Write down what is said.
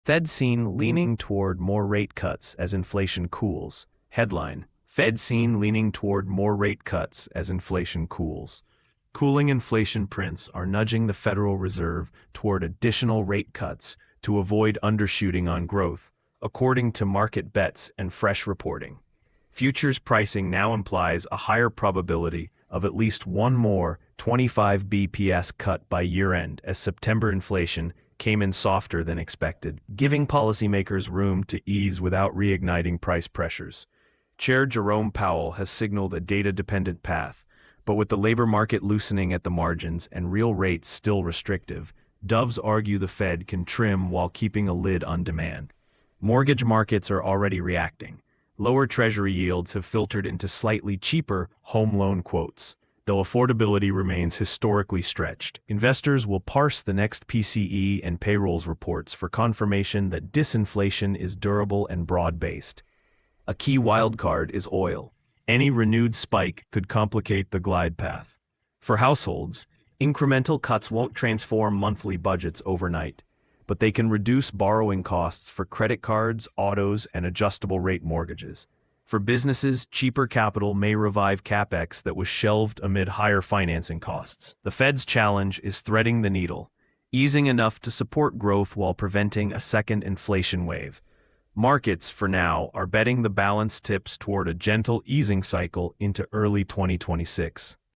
Fed seen leaning toward more rate cuts as inflation cools. Headline: Fed seen leaning toward more rate cuts as inflation cools. Cooling inflation prints are nudging the Federal Reserve toward additional rate cuts to avoid undershooting on growth, according to market bets and fresh reporting. Futures pricing now implies a higher probability of at least one more 25 BPS cut by year-end as September inflation came in softer than expected, giving policymakers room to ease without reigniting price pressures. Chair Jerome Powell has signaled a data-dependent path, but with the labor market loosening at the margins and real rates still restrictive, doves argue the Fed can trim while keeping a lid on demand. Mortgage markets are already reacting. Lower Treasury yields have filtered into slightly cheaper home loan quotes. Though affordability remains historically stretched, investors will parse the next PCE and payrolls reports for confirmation that disinflation is durable and broad-based. A key wildcard is oil. Any renewed spike could complicate the glide path. For households, incremental cuts won't transform monthly budgets overnight, but they can reduce borrowing costs for credit cards, autos, and adjustable-rate mortgages. For businesses, cheaper capital may revive capex that was shelved amid higher financing costs. The Fed's challenge is threading the needle, easing enough to support growth while preventing a second inflation wave. Markets, for now, are betting the balance tips toward a gentle easing cycle into early 2026.